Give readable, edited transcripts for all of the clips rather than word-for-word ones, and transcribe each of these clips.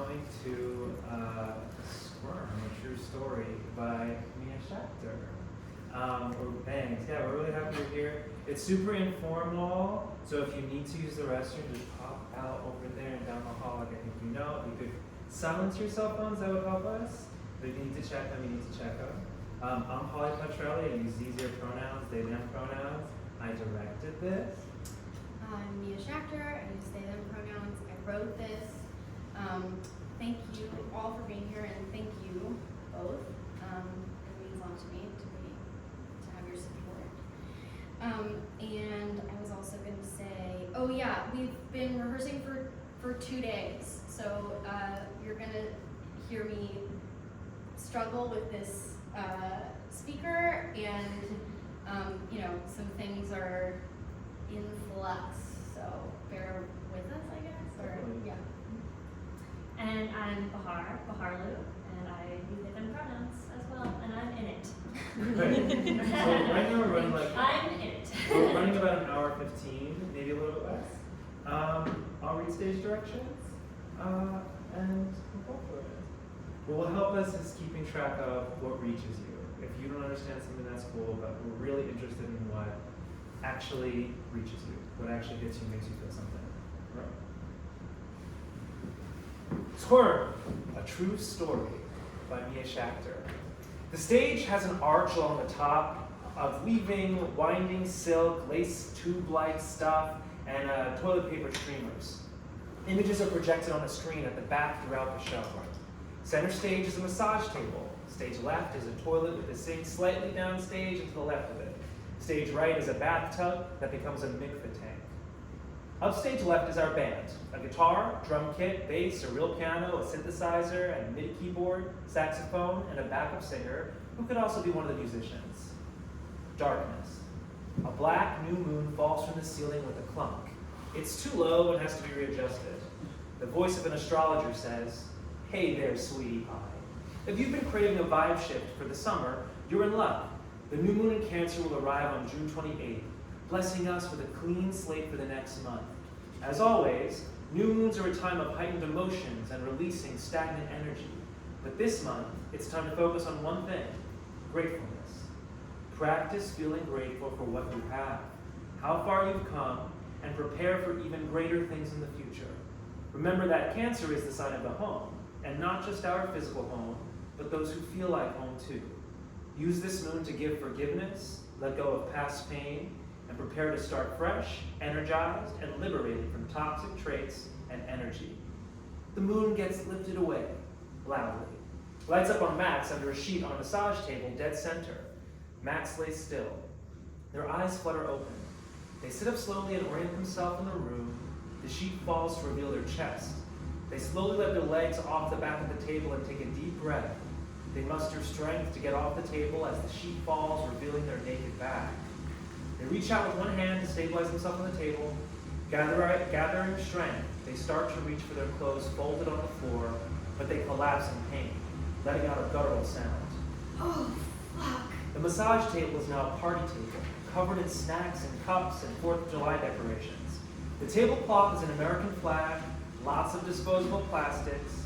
going to SQUIRM, A True Story by Mia Schachter. Or Bangs. Yeah, we're really happy you're here. It's super informal, so if you need to use the restroom, just pop out over there and down the hall like I think you know. If you could silence your cell phones, that would help us. But if you need to check them, you need to check them. I'm Pauli Pontrelli. I use these pronouns, they, them pronouns. I directed this. I'm Mia Schachter. I use they, them pronouns. I wrote this. Thank you all for being here, and thank you both. It means a lot to me to have your support. And I was also going to say, oh yeah, we've been rehearsing for 2 days, so you're going to hear me struggle with this speaker, and you know, some things are in flux, so bear with us, I guess, or yeah. And I'm baharloo, and I use they, them pronouns as well, and I'm in it. Right. So right now we're running I'm in it. we're running about an hour 15, maybe a little bit less. I'll read stage directions, and we'll go for it. What will help us is keeping track of what reaches you. If you don't understand something, that's cool, but we're really interested in what actually reaches you, what actually hits you, makes you feel something. Right? SQUIRM, A True Story by Mia Schachter. The stage has an arch along the top of weaving, winding silk, lace tube-like stuff, and toilet paper streamers. Images are projected on a screen at the back throughout the show. Center stage is a massage table. Stage left is a toilet with a sink slightly downstage and to the left of it. Stage right is a bathtub that becomes a mikveh tank. Upstage left is our band. A guitar, drum kit, bass, a real piano, a synthesizer, and a MIDI keyboard, saxophone, and a backup singer who could also be one of the musicians. Darkness. A black new moon falls from the ceiling with a clunk. It's too low and has to be readjusted. The voice of an astrologer says, "Hey there, sweetie pie. If you've been craving a vibe shift for the summer, you're in luck. The new moon in Cancer will arrive on June 28th, blessing us with a clean slate for the next month. As always, new moons are a time of heightened emotions and releasing stagnant energy. But this month, it's time to focus on one thing: gratefulness. Practice feeling grateful for what you have, how far you've come, and prepare for even greater things in the future. Remember that Cancer is the sign of the home, and not just our physical home, but those who feel like home too. Use this moon to give forgiveness, let go of past pain, and prepare to start fresh, energized, and liberated from toxic traits and energy. The moon gets lifted away, loudly. Lights up on Max under a sheet on a massage table dead center. Max lays still. Their eyes flutter open. They sit up slowly and orient themselves in the room. The sheet falls to reveal their chest. They slowly let their legs off the back of the table and take a deep breath. They muster strength to get off the table as the sheet falls, revealing their naked back. They reach out with one hand to stabilize themselves on the table. Gathering strength, they start to reach for their clothes folded on the floor, but they collapse in pain, letting out a guttural sound. Oh, fuck. The massage table is now a party table, covered in snacks and cups and 4th of July decorations. The tablecloth is an American flag, lots of disposable plastics.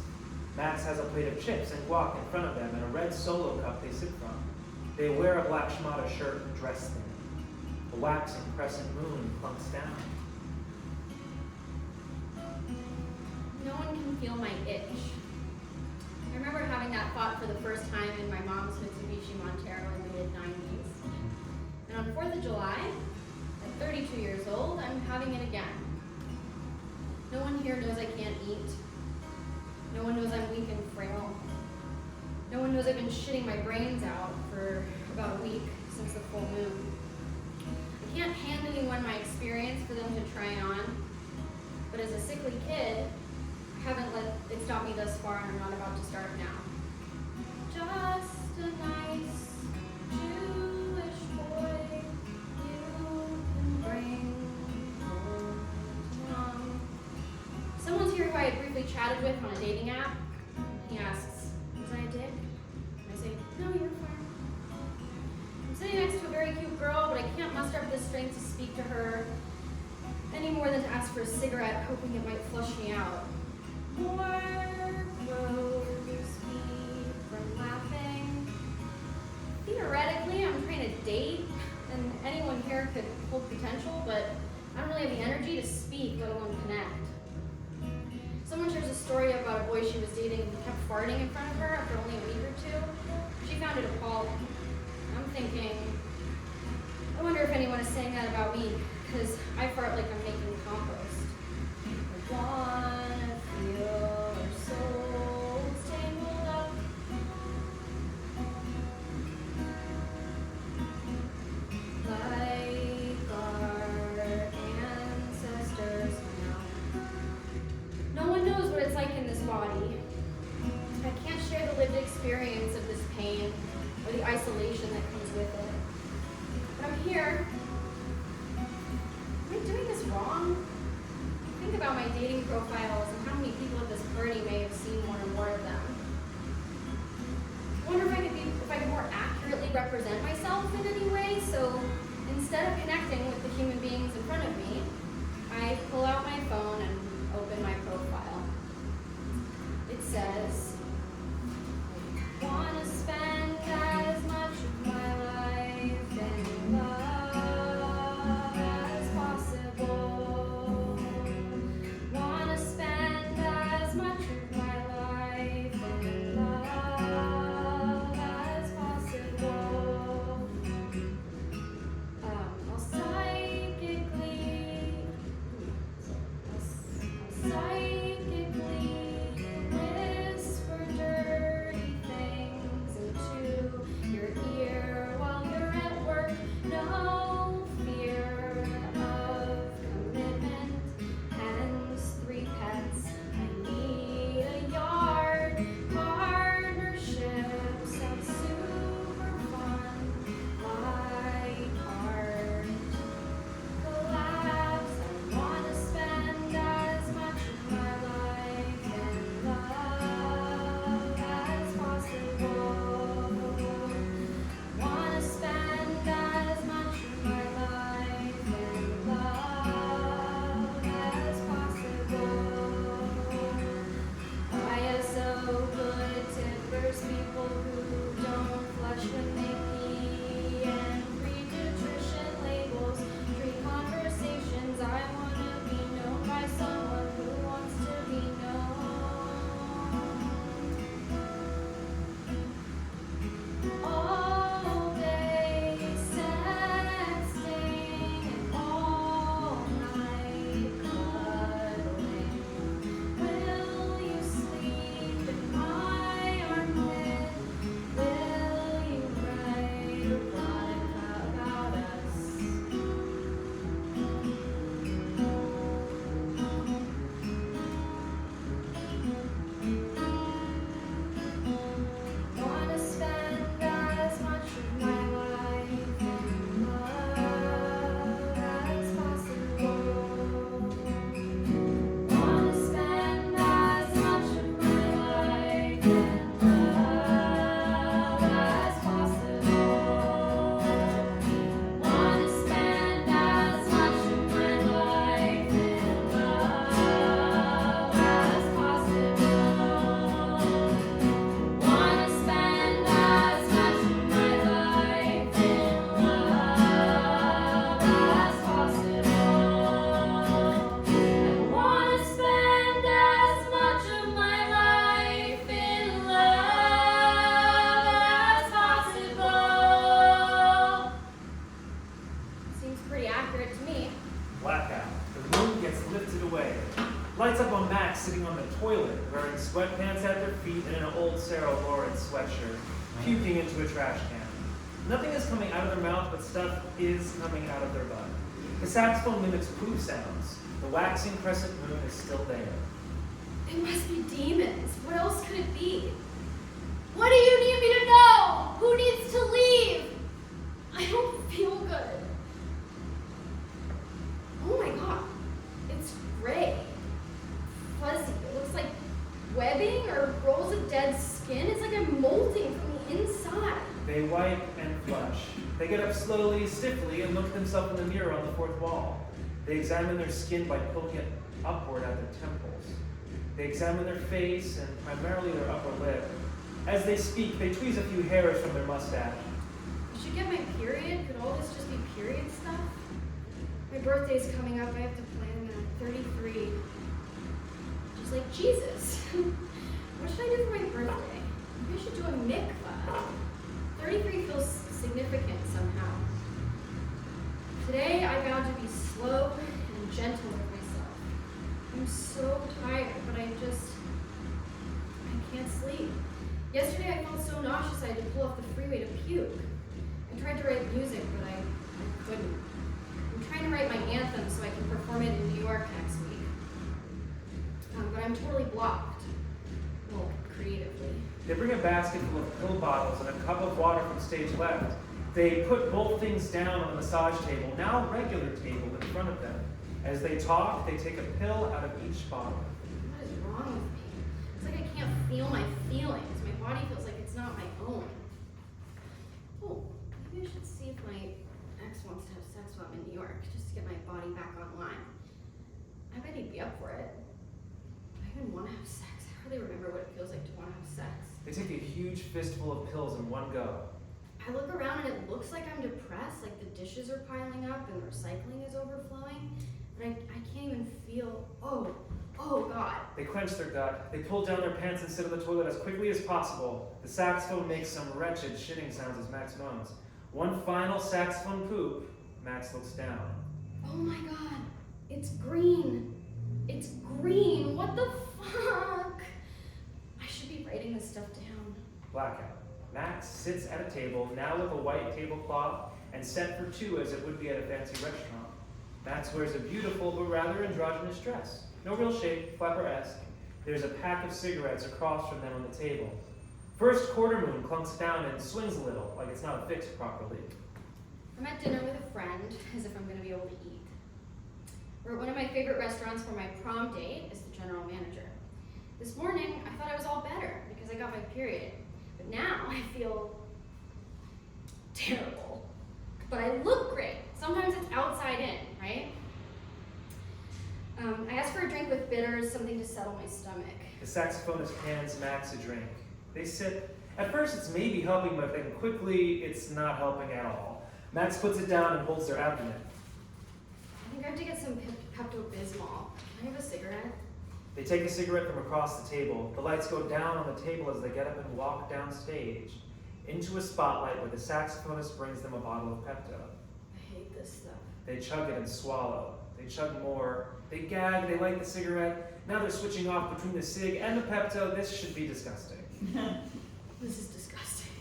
Max has a plate of chips and guac in front of them and a red Solo cup they sip from. They wear a black schmata shirt and dress thin. The waxing crescent moon clumps down. No one can feel my itch. I remember having that thought for the first time in my mom's Mitsubishi Montero in the mid-90s. And on 4th of July, at 32 years old, I'm having it again. No one here knows I can't eat. No one knows I'm weak and frail. No one knows I've been shitting my brains out for about a week since the full moon. I can't hand anyone my experience for them to try on, but as a sickly kid, I haven't let it stop me thus far, and I'm not about to start now. Just a nice Jewish boy you can bring home. Someone's here who I had briefly chatted with on a dating app. He asks, "Was I a dick?" I say, "No, you're fine." I'm sitting next to a very cute girl, but I can't muster up the strength to speak to her any more than to ask for a cigarette, hoping it might flush me out. More date, and anyone here could hold potential, but I don't really have the energy to speak, let alone connect. Someone shares a story about a boy she was dating who kept farting in front of her after only a week or two. She found it appalling. I'm thinking, I wonder if anyone is saying that about me, because I fart like I'm making compost. I wanna feel our souls tangled up. Like our ancestors now. No one knows what it's like in this body. I can't share the lived experience of this pain or the isolation that comes with it. But I'm here. Am I doing this wrong? Think about my dating profiles and how many people at this party may have seen one or more of them. I wonder if I could more accurately represent myself in any way, so instead of connecting with the human beings in front of me, I pull out my phone and open my profile. It says, wanna spend as much of my life in love as possible. Wanna spend as much of my life in love as possible. I'll psychically whisper dirty things into your ear while you're at work. No fear of commitment, hence 3 pets. I need a yard. Partnership sounds super fun. Like art. Collapse. I wanna spend as much of my life in love as possible. Wanna spend as much of my life in love as possible. ISO good tippers, people who don't flush when they pee, and free nutrition labels, free conversations. I wanna be known by someone who wants to be known. All day sexting and all night cuddling. Will you sleep in my armpit? Will you write erotica about us? Wanna spend as much of my life in love as possible. Wanna spend as much of my life in love as possible. Wanna spend as much of my life in love as possible. Wanna spend as much of my life in love as possible. I wanna spend as much of my life in love as possible. Seems pretty accurate to me. Blackout. The moon gets lifted away. Lights up on Max sitting on the toilet, wearing sweatpants at their feet and an old Sarah Lawrence sweatshirt, puking into a trash can. Nothing is coming out of their mouth, but stuff is coming out of their butt. The saxophone mimics poo sounds. The waxing crescent moon is still there. It must be demons. What else could it be? What do you need me to know? Who needs to leave? I don't feel good. Oh my god. It's gray. Fuzzy. It looks like webbing or rolls of dead skin. It's like I'm molting from the inside. They wipe and flush. They get up slowly, stiffly, and look at themselves in the mirror on the 4th wall. They examine their skin by pulling it upward at their temples. They examine their face and primarily their upper lip. As they speak, they tweeze a few hairs from their mustache. I should get my period? Could all this just be period stuff? My birthday's coming up. I have to plan that. 33. Just like Jesus. What should I do for my birthday? Maybe I should do a mikvah. 33 feels significant somehow. Today I vowed to be slow and gentle with myself. I'm so tired, but I can't sleep. Yesterday I felt so nauseous I had to pull off the freeway to puke. I tried to write music, but I couldn't. I'm trying to write my anthem so I can perform it in New York next week. But I'm totally blocked. Well, creatively. They bring a basket full of pill bottles and a cup of water from stage left. They put both things down on the massage table, now regular table, in front of them. As they talk, they take a pill out of each bottle. What is wrong with me? It's like I can't feel my feelings. My body feels like it's not my own. Oh, maybe I should see if my ex wants to have sex while I'm in New York, just to get my body back online. I bet he'd be up for it. Do I even want to have sex? I hardly remember what it feels like to want to have sex. They take a huge fistful of pills in one go. I look around and it looks like I'm depressed, like the dishes are piling up and the recycling is overflowing. But I can't even feel, oh God. They clench their gut. They pull down their pants and sit on the toilet as quickly as possible. The saxophone makes some wretched shitting sounds as Max moans. One final saxophone poop, Max looks down. Oh my God, it's green. It's green, what the fuck? I should be writing this stuff down. Blackout. Max sits at a table, now with a white tablecloth, and set for two as it would be at a fancy restaurant. Max wears a beautiful but rather androgynous dress. No real shape, flapper-esque. There's a pack of cigarettes across from them on the table. First quarter moon clunks down and swings a little, like it's not affixed properly. I'm at dinner with a friend, as if I'm gonna be able to eat. We're at one of my favorite restaurants where my prom date is the general manager. This morning, I thought I was all better because I got my period. But now I feel terrible. But I look great. Sometimes it's outside in, right? I asked for a drink with bitters, something to settle my stomach. The saxophonist hands Max a drink. They sip. At first it's maybe helping, but then quickly it's not helping at all. Max puts it down and holds their abdomen. I think I have to get some Pepto-Bismol. Can I have a cigarette? They take a cigarette from across the table. The lights go down on the table as they get up and walk down stage into a spotlight where the saxophonist brings them a bottle of Pepto. I hate this stuff. They chug it and swallow. They chug more. They gag. They light the cigarette. Now they're switching off between the cig and the Pepto. This should be disgusting. This is disgusting.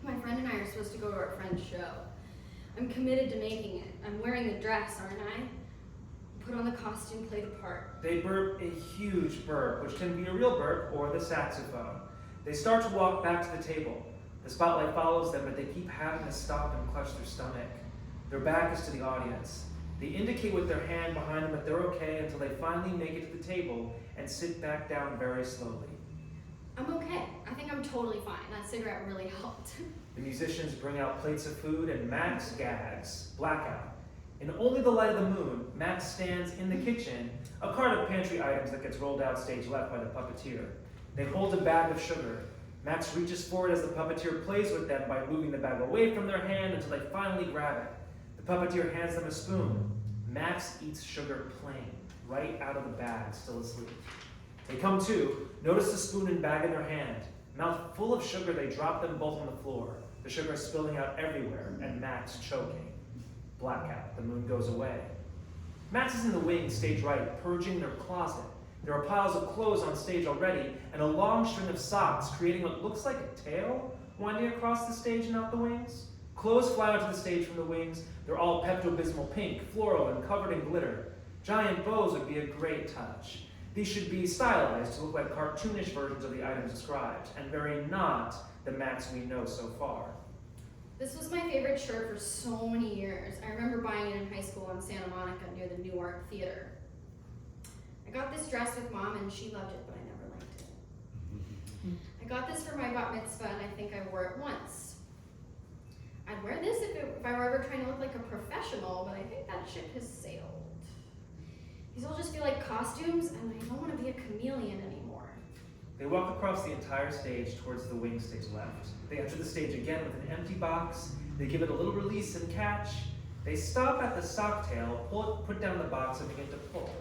My friend and I are supposed to go to our friend's show. I'm committed to making it. I'm wearing the dress, aren't I? Put on the costume, play the part. They burp a huge burp, which can be a real burp or the saxophone. They start to walk back to the table. The spotlight follows them, but they keep having to stop and clutch their stomach. Their back is to the audience. They indicate with their hand behind them that they're okay until they finally make it to the table and sit back down very slowly. I'm okay. I think I'm totally fine. That cigarette really helped. The musicians bring out plates of food and Max gags. Blackout. In only the light of the moon, Max stands in the kitchen, a cart of pantry items that gets rolled out stage left by the puppeteer. They hold a bag of sugar. Max reaches for it as the puppeteer plays with them by moving the bag away from their hand until they finally grab it. The puppeteer hands them a spoon. Max eats sugar plain, right out of the bag, still asleep. They come to, notice the spoon and bag in their hand. Mouth full of sugar, they drop them both on the floor. The sugar is spilling out everywhere, and Max choking. Blackout. The moon goes away. Max is in the wing, stage right, purging their closet. There are piles of clothes on stage already, and a long string of socks, creating what looks like a tail winding across the stage and out the wings. Clothes fly onto the stage from the wings. They're all Pepto-Bismol pink, floral, and covered in glitter. Giant bows would be a great touch. These should be stylized to look like cartoonish versions of the items described, and very not the Max we know so far. This was my favorite shirt for so many years. I remember buying it in high school in Santa Monica near the New Art Theater. I got this dress with Mom and she loved it, but I never liked it. I got this for my bat mitzvah and I think I wore it once. I'd wear this if I were ever trying to look like a professional, but I think that ship has sailed. These all just feel like costumes and I don't want to be a chameleon anymore. They walk across the entire stage towards the wing stage left. They enter the stage again with an empty box. They give it a little release and catch. They stop at the sock tail, pull it, put down the box, and begin to pull.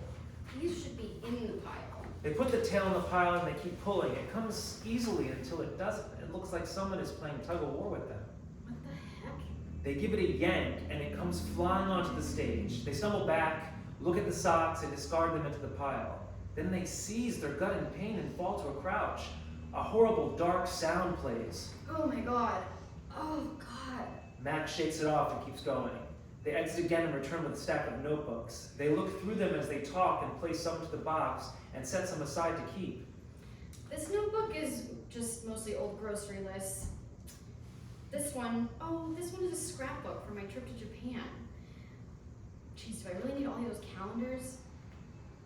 These should be in the pile. They put the tail in the pile and they keep pulling. It comes easily until it doesn't. It looks like someone is playing tug of war with them. What the heck? They give it a yank and it comes flying onto the stage. They stumble back, look at the socks, and discard them into the pile. Then they seize their gut in pain and fall to a crouch. A horrible dark sound plays. Oh my god. Oh god. Max shakes it off and keeps going. They exit again and return with a stack of notebooks. They look through them as they talk and place some to the box and set some aside to keep. This notebook is just mostly old grocery lists. This one is a scrapbook for my trip to Japan. Jeez, do I really need all those calendars?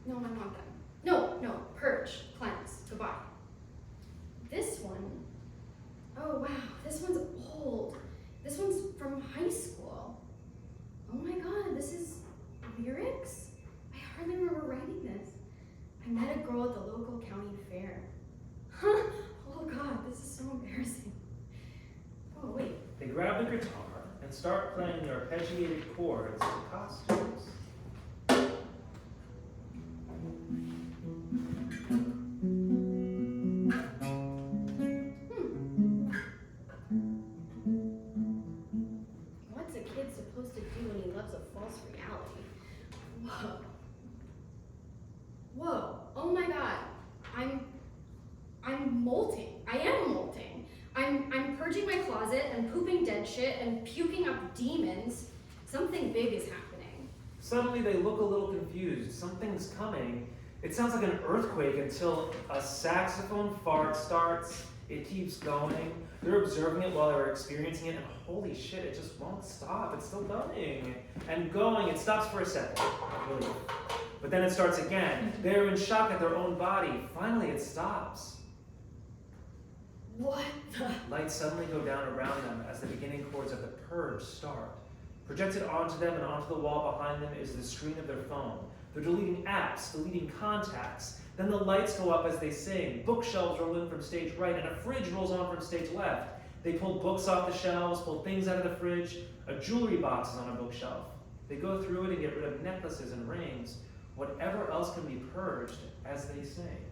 No, I want them. No, purge, cleanse, goodbye. This one, oh wow, this one's old. This one's from high school. Oh my god, this is lyrics? I hardly remember writing this. I met a girl at the local county fair. Huh? Oh god, this is so embarrassing. Oh wait. They grab the guitar and start playing the arpeggiated chords to costumes. What's a kid supposed to do when he loves a false reality? Whoa. Oh my god. I'm molting. I am molting. I'm purging my closet and pooping dead shit and puking up demons. Something big is happening. Suddenly they look a little confused. Something's coming. It sounds like an earthquake until a saxophone fart starts. It keeps going. They're observing it while they're experiencing it, and holy shit, it just won't stop. It's still going. And going, it stops for a second. Really. But then it starts again. They're in shock at their own body. Finally, it stops. What the? Lights suddenly go down around them as the beginning chords of the purge start. Projected onto them and onto the wall behind them is the screen of their phone. They're deleting apps, deleting contacts. Then the lights go up as they sing. Bookshelves roll in from stage right, and a fridge rolls on from stage left. They pull books off the shelves, pull things out of the fridge. A jewelry box is on a bookshelf. They go through it and get rid of necklaces and rings, whatever else can be purged as they sing.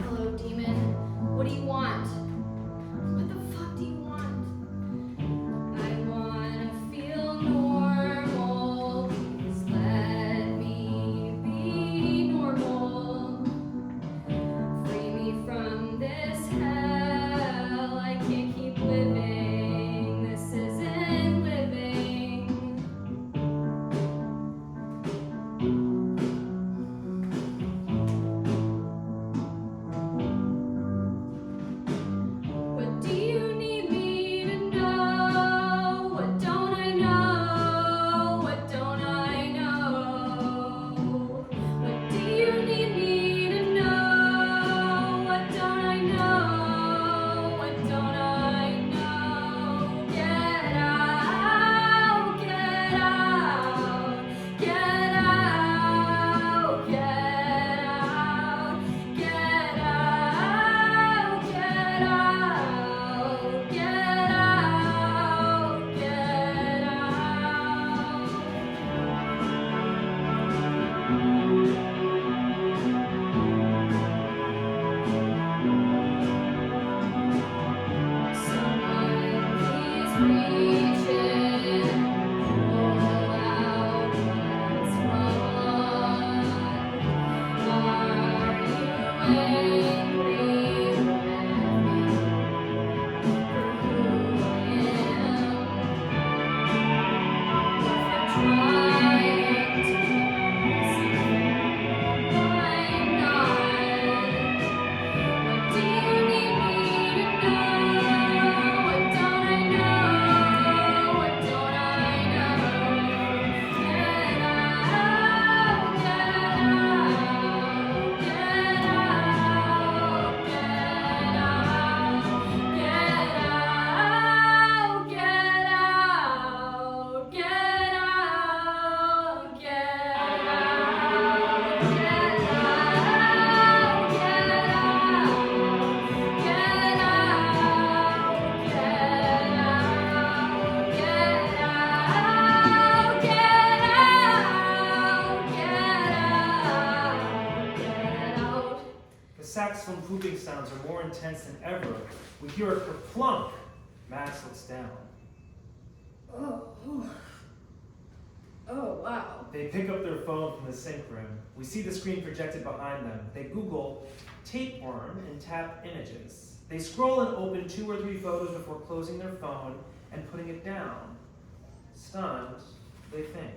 Hello, demon. What do you want? What the fuck do you want? I wanna feel normal. Please let me be normal. Free me from this hell. I can't keep living. This isn't living. moving sounds are more intense than ever. We hear a kerplunk. Max looks down. Oh, wow. They pick up their phone from the sink rim. We see the screen projected behind them. They Google tapeworm and tap images. They scroll and open 2 or 3 photos before closing their phone and putting it down. Stunned, they think.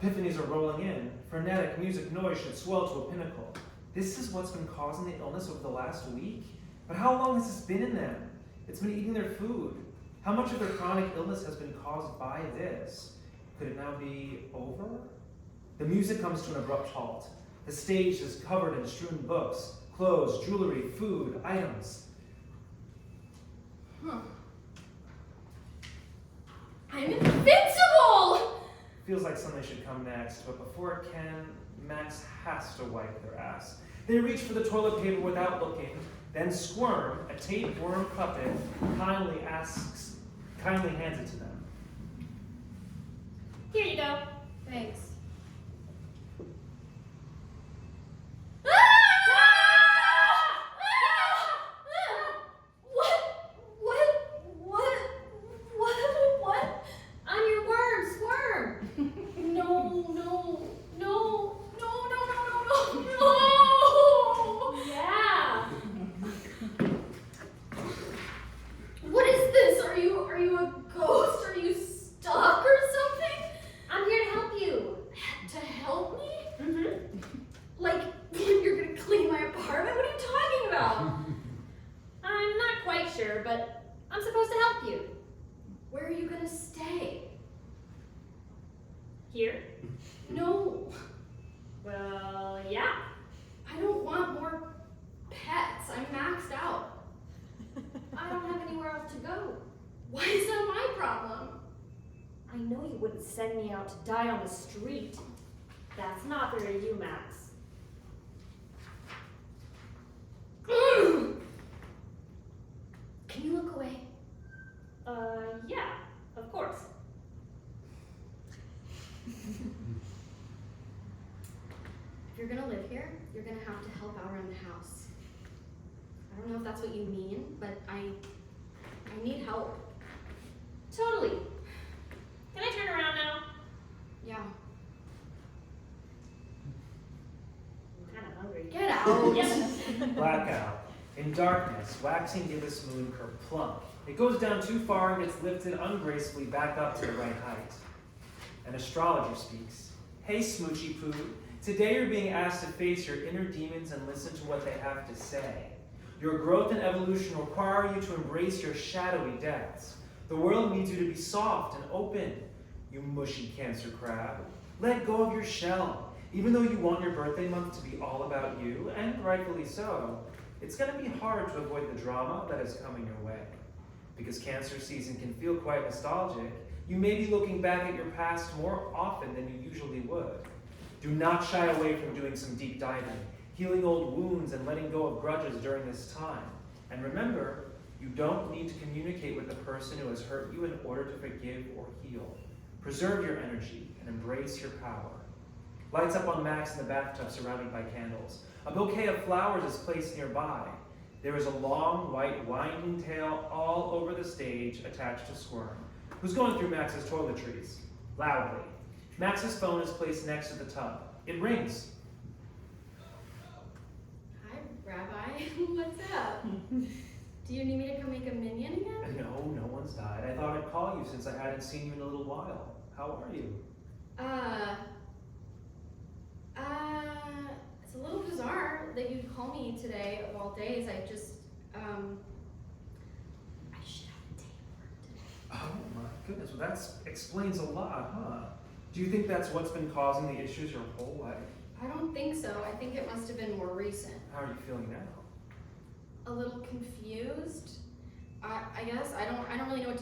Epiphanies are rolling in. Frenetic music noise should swell to a pinnacle. This is what's been causing the illness over the last week? But how long has this been in them? It's been eating their food. How much of their chronic illness has been caused by this? Could it now be over? The music comes to an abrupt halt. The stage is covered in strewn books, clothes, jewelry, food, items. Huh. I'm invincible! Feels like something should come next, but before it can, Max has to wipe their ass. They reach for the toilet paper without looking, then SQUIRM, a tapeworm puppet, kindly hands it to them. Here you go. Thanks. What? I'm your worm, Squirm. No. Yeah. What is this? Are you a ghost? Are you stuck or something? I'm here to help you. To help me? Mm-hmm. Like, you're gonna clean my apartment? What are you talking about? I'm not quite sure, but I'm supposed to help you. Where are you gonna stay? Here? No, Well, yeah. I don't want more pets. I'm maxed out. I don't have anywhere else to go. Why is that my problem? I know you wouldn't send me out to die on the street. That's not fair to you, Max. Can you look away? Yeah, of course. If you're gonna live here, you're gonna have to help out around the house. I don't know if that's what you mean, but I need help. Totally. Can I turn around now? Yeah. I'm kind of hungry. Get out. Yes. Blackout. In darkness, waxing gibbous moon kerplunk. It goes down too far and gets lifted ungracefully back up to the right height. An astrologer speaks. Hey, Smoochy Poo. Today you're being asked to face your inner demons and listen to what they have to say. Your growth and evolution require you to embrace your shadowy depths. The world needs you to be soft and open, you mushy Cancer crab. Let go of your shell. Even though you want your birthday month to be all about you, and rightfully so, it's going to be hard to avoid the drama that is coming your way. Because Cancer season can feel quite nostalgic, you may be looking back at your past more often than you usually would. Do not shy away from doing some deep diving, healing old wounds and letting go of grudges during this time. And remember, you don't need to communicate with the person who has hurt you in order to forgive or heal. Preserve your energy and embrace your power. Lights up on Max in the bathtub surrounded by candles. A bouquet of flowers is placed nearby. There is a long, white, winding tail all over the stage attached to SQUIRM, who's going through Max's toiletries, loudly. Max's phone is placed next to the tub. It rings. Hi, Rabbi. What's up? Do you need me to come make a minion again? No one's died. I thought I'd call you since I hadn't seen you in a little while. How are you? It's a little bizarre that you'd call me today of all days. I should have a tapeworm today. Oh my goodness, well that explains a lot, huh? Do you think that's what's been causing the issues your whole life? I don't think so. I think it must have been more recent. How are you feeling now? A little confused. I guess I don't really know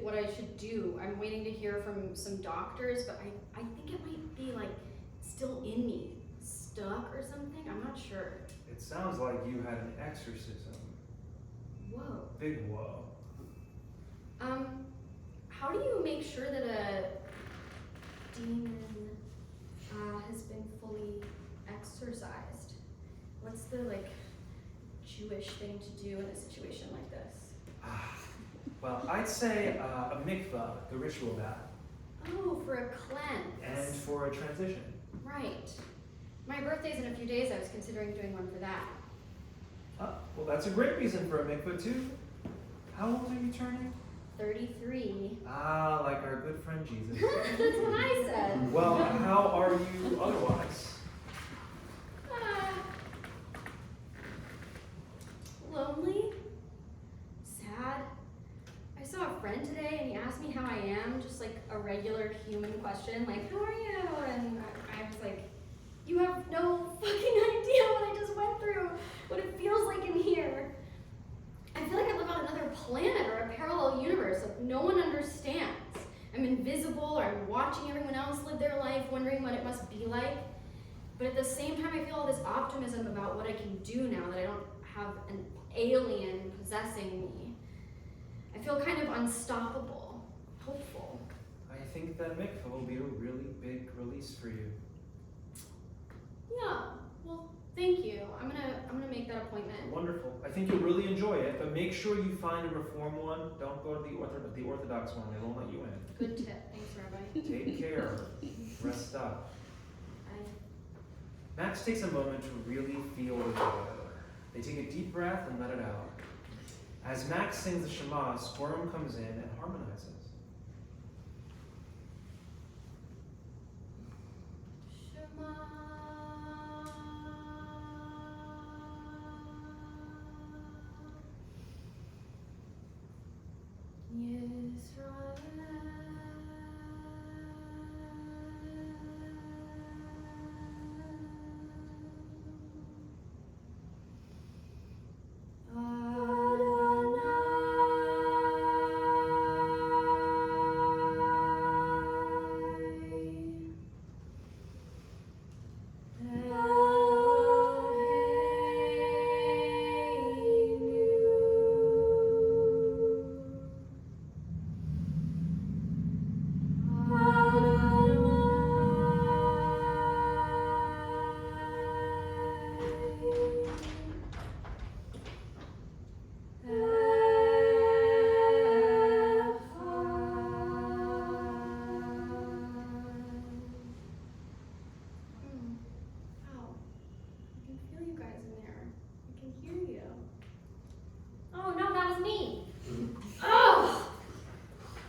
what I should do. I'm waiting to hear from some doctors, but I think it might be like still in me, stuck or something. I'm not sure. It sounds like you had an exorcism. Whoa. Big whoa. How do you make sure that a demon has been fully exorcised? What's the Jewish thing to do in a situation like this? Well, I'd say a mikvah, the ritual bath, Oh, for a cleanse. and for a transition. Right. My birthday's in a few days. I was considering doing one for that. Well, that's a great reason for a mikvah too. How old are you turning? 33. Like our good friend Jesus. That's what I said. Well, how are you otherwise? Lonely. Sad. I saw a friend today and he asked me how I am, just like a regular human question, like, how are you? And I was like, you have no fucking idea what I just went through, what it feels like in here. I feel like I live on another planet or a parallel universe, like no one understands. I'm invisible, or I'm watching everyone else live their life, wondering what it must be like. But at the same time, I feel all this optimism about what I can do now that I don't have an alien possessing me. I feel kind of unstoppable, hopeful. I think that mikvah will be a really big release for you. Yeah, well, thank you. I'm gonna make that appointment. Wonderful. I think you'll really enjoy it, but make sure you find a reform one. Don't go to the Orthodox one. They won't let you in. Good tip. Thanks, Rabbi. Take care. Rest up. Max takes a moment to really feel the joy. They take a deep breath and let it out. As Max sings the Shema, SQUIRM comes in and harmonizes. Shema.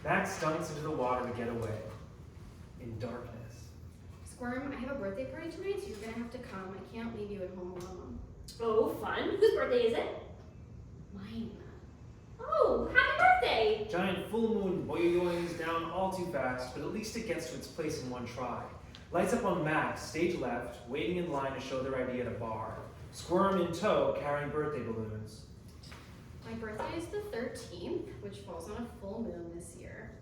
Max dunks into the water to get away. In darkness. SQUIRM, I have a birthday party tonight, so you're gonna have to come. I can't leave you at home alone. Oh, fun. Whose birthday is it? Mine. Oh, happy birthday! Giant full moon boings down all too fast, but at least it gets to its place in one try. Lights up on Max, stage left, waiting in line to show their ID at a bar. SQUIRM in tow, carrying birthday balloons. My birthday is the 13th, which falls on a full moon this year.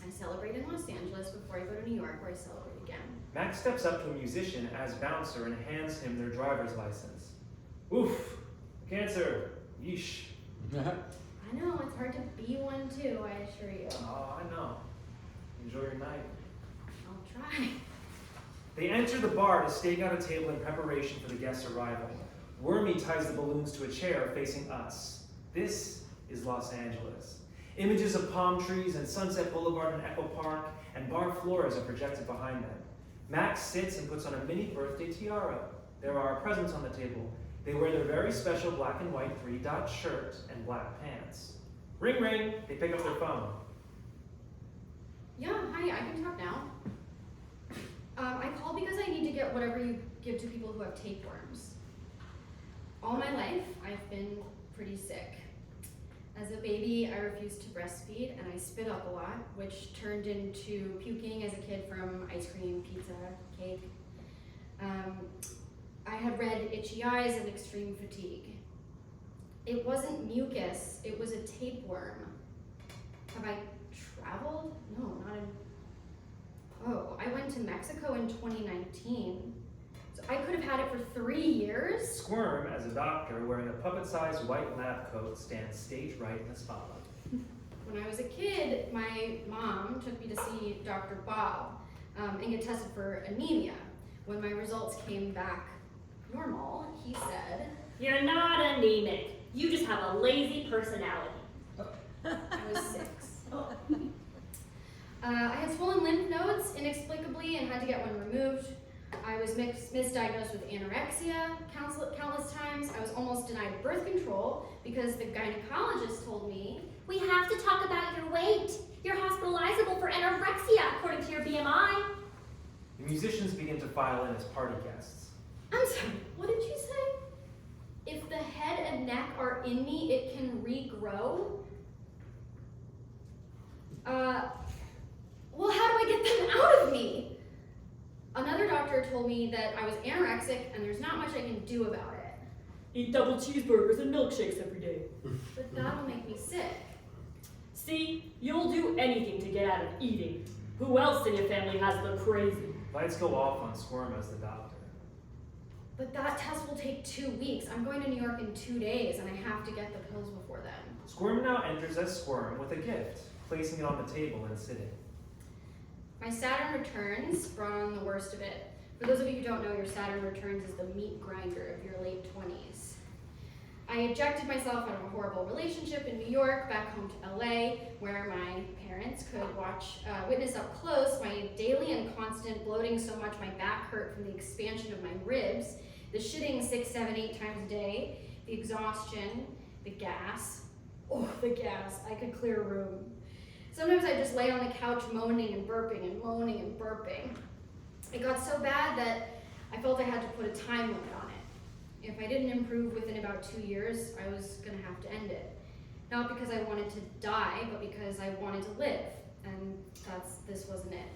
I celebrate in Los Angeles before I go to New York, where I celebrate again. Max steps up to a musician as bouncer and hands him their driver's license. Oof, cancer, yeesh. I know, it's hard to be one too, I assure you. Oh, I know. Enjoy your night. I'll try. They enter the bar to stake out a table in preparation for the guests' arrival. Wormy ties the balloons to a chair facing us. This is Los Angeles. Images of palm trees and Sunset Boulevard and Echo Park and bar floors are projected behind them. Max sits and puts on a mini birthday tiara. There are presents on the table. They wear their very special black and white 3-dot shirt and black pants. Ring, ring. They pick up their phone. Yeah, hi, I can talk now. I called because I need to get whatever you give to people who have tapeworms. All my life, I've been pretty sick. As a baby, I refused to breastfeed and I spit up a lot, which turned into puking as a kid from ice cream, pizza, cake. I had red, itchy eyes and extreme fatigue. It wasn't mucus, it was a tapeworm. Have I traveled? No, not in. Oh, I went to Mexico in 2019. So I could have had it for 3 years? SQUIRM, as a doctor, wearing a puppet-sized white lab coat, stands stage right in the spotlight. When I was a kid, my mom took me to see Dr. Bob and get tested for anemia. When my results came back normal, he said, You're not anemic. You just have a lazy personality. I was 6. I had swollen lymph nodes inexplicably and had to get one removed. I was misdiagnosed with anorexia countless times. I was almost denied birth control because the gynecologist told me, "We have to talk about your weight. You're hospitalizable for anorexia according to your BMI." The musicians begin to file in as party guests. I'm sorry, what did you say? If the head and neck are in me, it can regrow? Well, how do I get them out of me? Another doctor told me that I was anorexic and there's not much I can do about it. Eat double cheeseburgers and milkshakes every day. But that'll make me sick. See, you'll do anything to get out of eating. Who else in your family has the crazy? Lights go off on SQUIRM as the doctor. But that test will take 2 weeks. I'm going to New York in 2 days and I have to get the pills before then. SQUIRM now enters as SQUIRM with a gift, placing it on the table and sitting. My Saturn returns brought on the worst of it. For those of you who don't know, your Saturn returns is the meat grinder of your late 20s. I ejected myself out of a horrible relationship in New York, back home to LA, where my parents could witness up close my daily and constant bloating so much my back hurt from the expansion of my ribs, the shitting 6, 7, 8 times a day, the exhaustion, the gas. Oh, the gas. I could clear a room. Sometimes I just lay on the couch moaning and burping and moaning and burping. It got so bad that I felt I had to put a time limit on it. If I didn't improve within about 2 years, I was gonna have to end it. Not because I wanted to die, but because I wanted to live, and this wasn't it.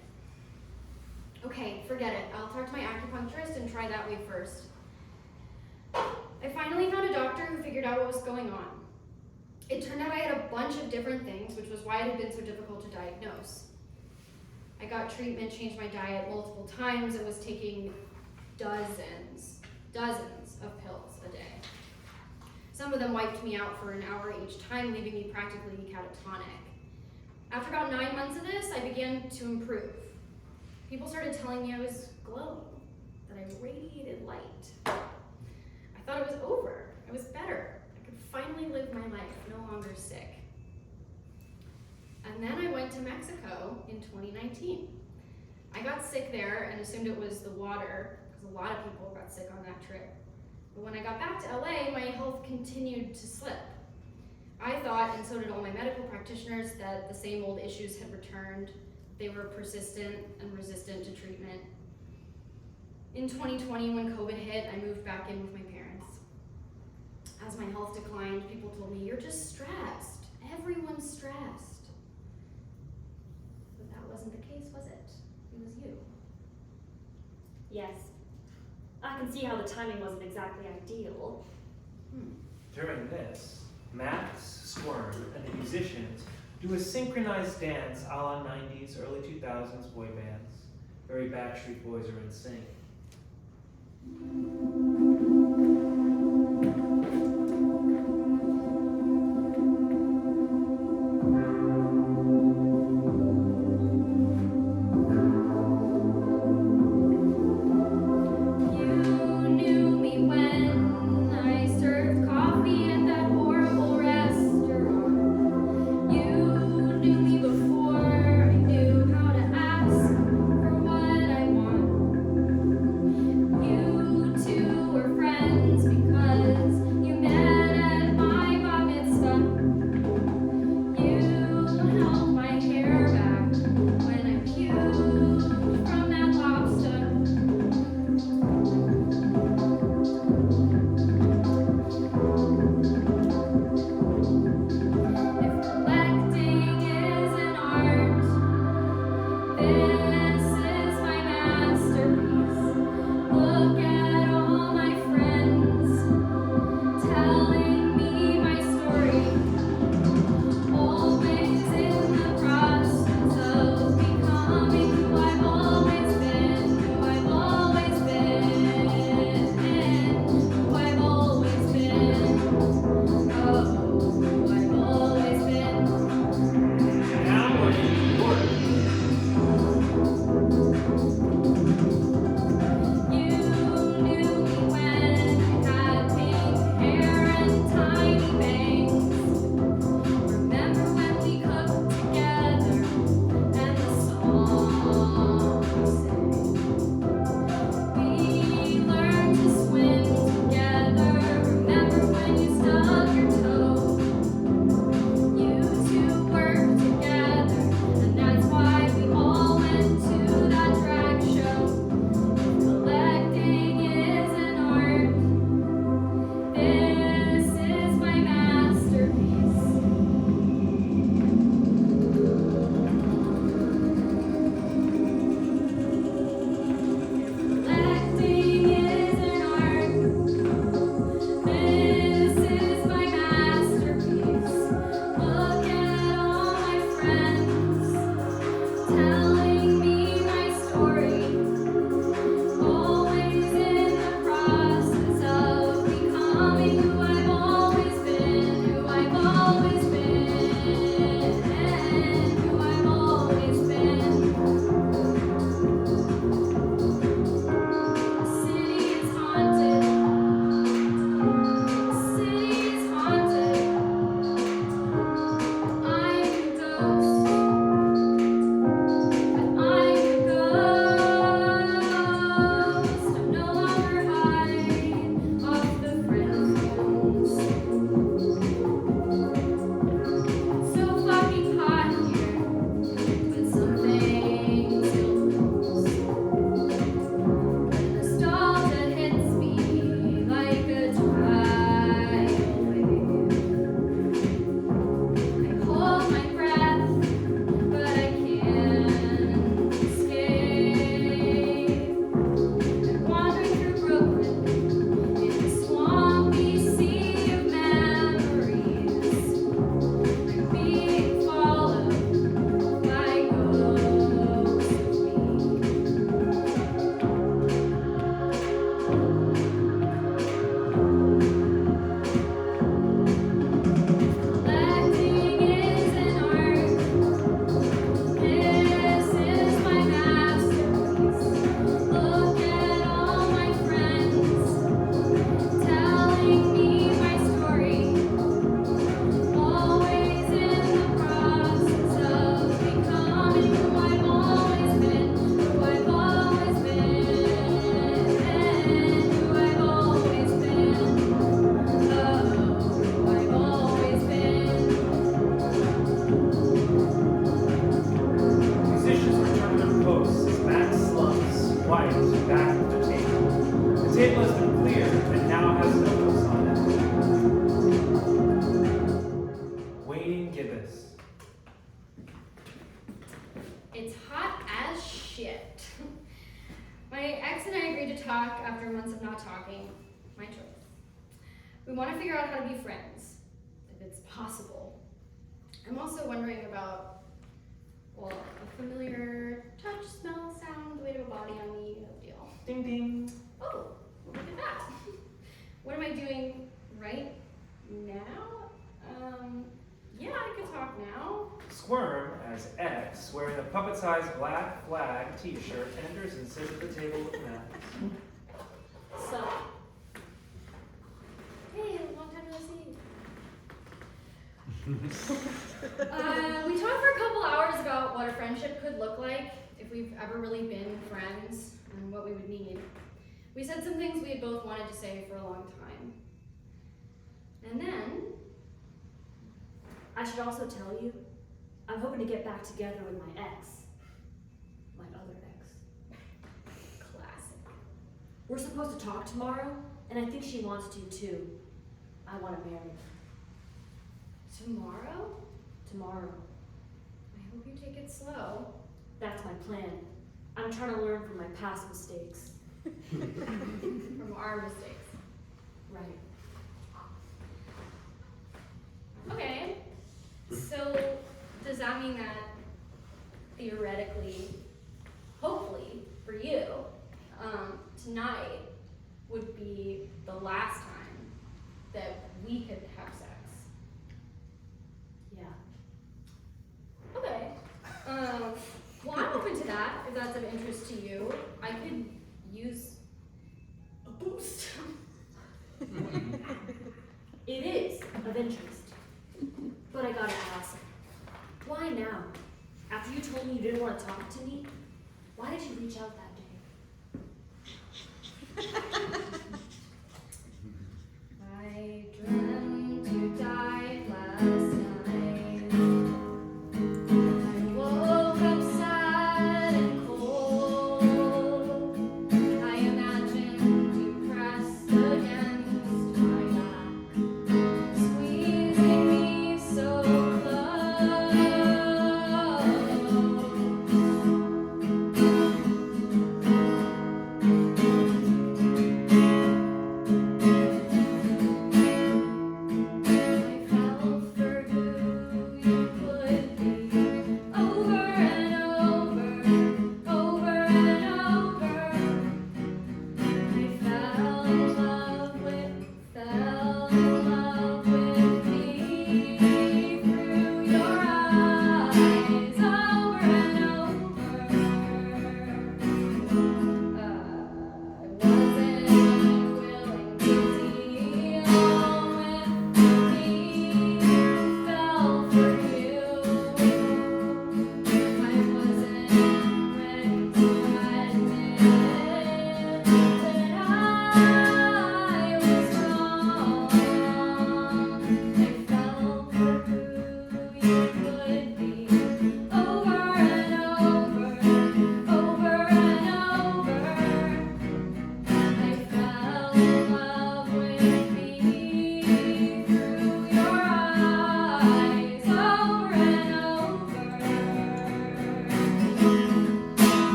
Okay, forget it. I'll talk to my acupuncturist and try that way first. I finally found a doctor who figured out what was going on. It turned out I had a bunch of different things, which was why it had been so difficult to diagnose. I got treatment, changed my diet multiple times, and was taking dozens of pills a day. Some of them wiped me out for an hour each time, leaving me practically catatonic. After about 9 months of this, I began to improve. People started telling me I was glowing, that I radiated light. I thought it was over. I was better. I could finally live my life, no longer sick. And then I went to Mexico in 2019. I got sick there and assumed it was the water, because a lot of people got sick on that trip. But when I got back to LA, my health continued to slip. I thought, and so did all my medical practitioners, that the same old issues had returned. They were persistent and resistant to treatment. In 2020, when COVID hit, I moved back in with my parents. As my health declined, people told me, "You're just stressed. Everyone's stressed." But that wasn't the case, was it? It was you. Yes. I can see how the timing wasn't exactly ideal. During this, Max, SQUIRM, and the musicians do a synchronized dance a la 90s, early 2000s boy bands. Very Backstreet Boys are in sync. To be talking, my choice. We want to figure out how to be friends, if it's possible. I'm also wondering about, well, a familiar touch, smell, sound, the weight of a body on me, no deal. Ding ding. Oh, look at that. What am I doing right now? Yeah, I could talk now. SQUIRM as X, wearing a puppet-sized black flag t-shirt, enters and sits at the table with Max. So, hey, long time no see. We talked for a couple hours about what a friendship could look like if we've ever really been friends and what we would need. We said some things we had both wanted to say for a long time. And then, I should also tell you, I'm hoping to get back together with my ex. My other ex. classic. We're supposed to talk tomorrow, and I think she wants to too. I want to marry her. Tomorrow? Tomorrow. I hope you take it slow. That's my plan. I'm trying to learn from my past mistakes. From our mistakes. Right. Okay, so does that mean that theoretically, hopefully for you, tonight would be the last time that we could have sex? Yeah. Okay. Well, I'm open to that if that's of interest to you. I could use a boost. It is of interest. But I gotta ask, why now? After you told me you didn't want to talk to me, why did you reach out that day? I dreamt you died last night. I woke up sad and cold. I imagined you pressed against my back, squeezing me so close.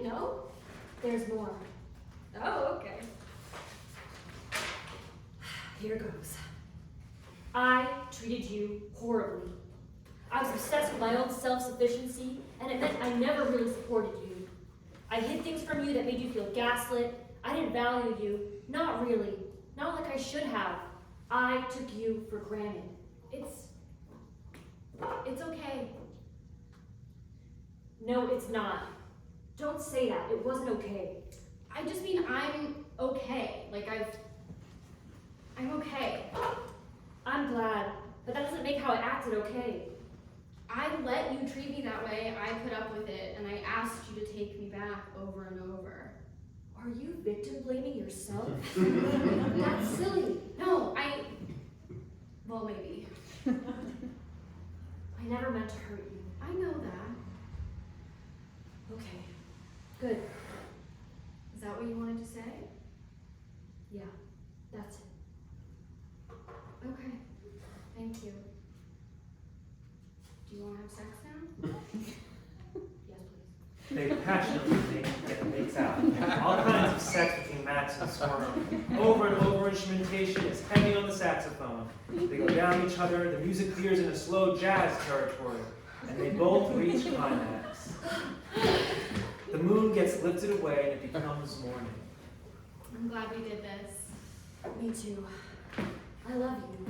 know? There's more. Oh, okay. Here goes. I treated you horribly. I was obsessed with my own self-sufficiency, and it meant I never really supported you. I hid things from you that made you feel gaslit. I didn't value you. Not really. Not like I should have. I took you for granted. It's okay. No, it's not. Don't say that. It wasn't okay. I just mean I'm okay. Like I'm okay. I'm glad, but that doesn't make how I acted okay. I let you treat me that way. I put up with it, and I asked you to take me back over and over. Are you victim blaming yourself? That's silly. No, well, maybe. I never meant to hurt you. I know that. Okay, good. Is that what you wanted to say? Yeah, that's it. Okay. Thank you. Do you want to have sex now? Yes, please. They passionately makes out. All kinds of sex between Max and SQUIRM. Over and over instrumentation is heavy on the saxophone. They go down each other, the music veers into slow jazz territory, and they both reach climax. The moon gets lifted away and it becomes morning. I'm glad we did this. Me too. I love you.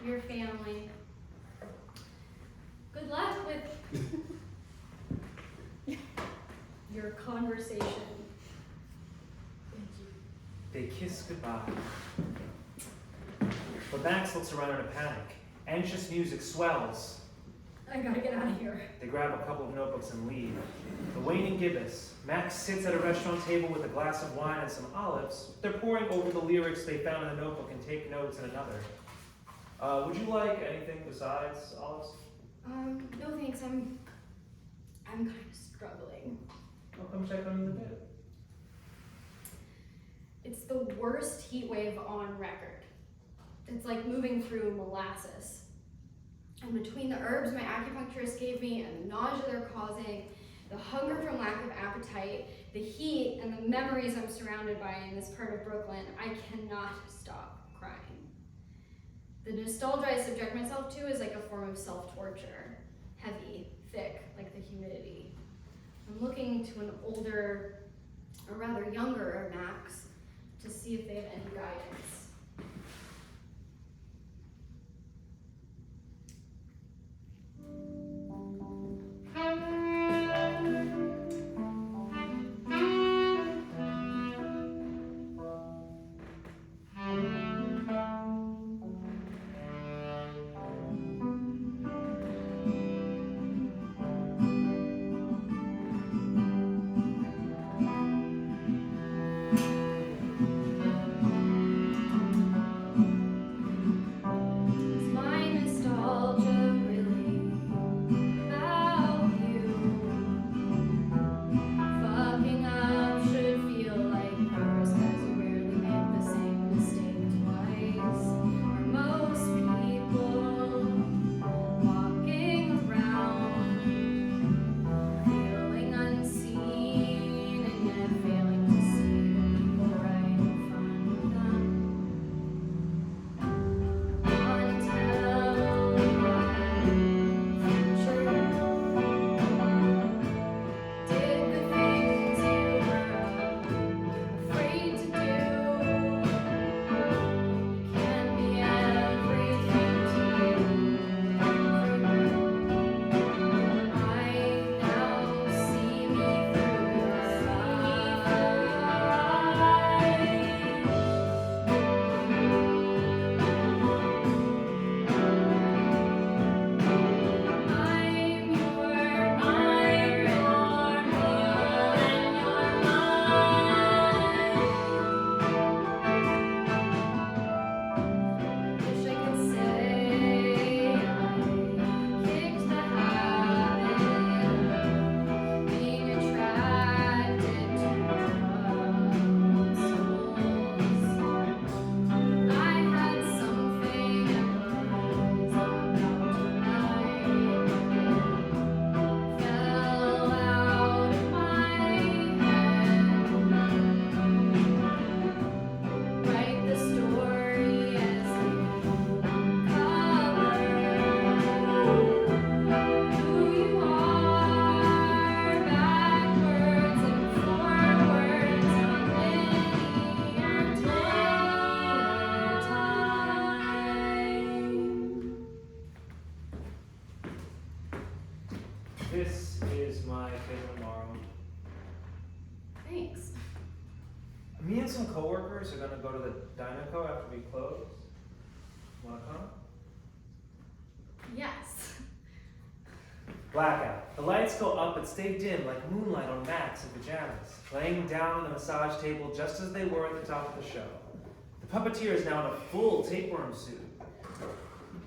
Your family. Good luck with your conversation. Thank you. They kiss goodbye. But Max looks around in a panic. Anxious music swells. I gotta get out of here. They grab a couple of notebooks and leave. The waning gibbous. Max sits at a restaurant table with a glass of wine and some olives. They're poring over the lyrics they found in the notebook and take notes in another. Would you like anything besides olives? No thanks. I'm kind of struggling. I'll come check on you in a bit. It's the worst heat wave on record. It's like moving through molasses. And between the herbs my acupuncturist gave me and the nausea they're causing, the hunger from lack of appetite, the heat, and the memories I'm surrounded by in this part of Brooklyn, I cannot stop crying. The nostalgia I subject myself to is like a form of self-torture. Heavy, thick, like the humidity. I'm looking to an older, or rather younger Max, to see if they have any guidance. Me and some coworkers are going to go to the Dynaco after we close. Want to come? Yes. Blackout. The lights go up but stay dim like moonlight on Max in pajamas, laying down on the massage table just as they were at the top of the show. The puppeteer is now in a full tapeworm suit,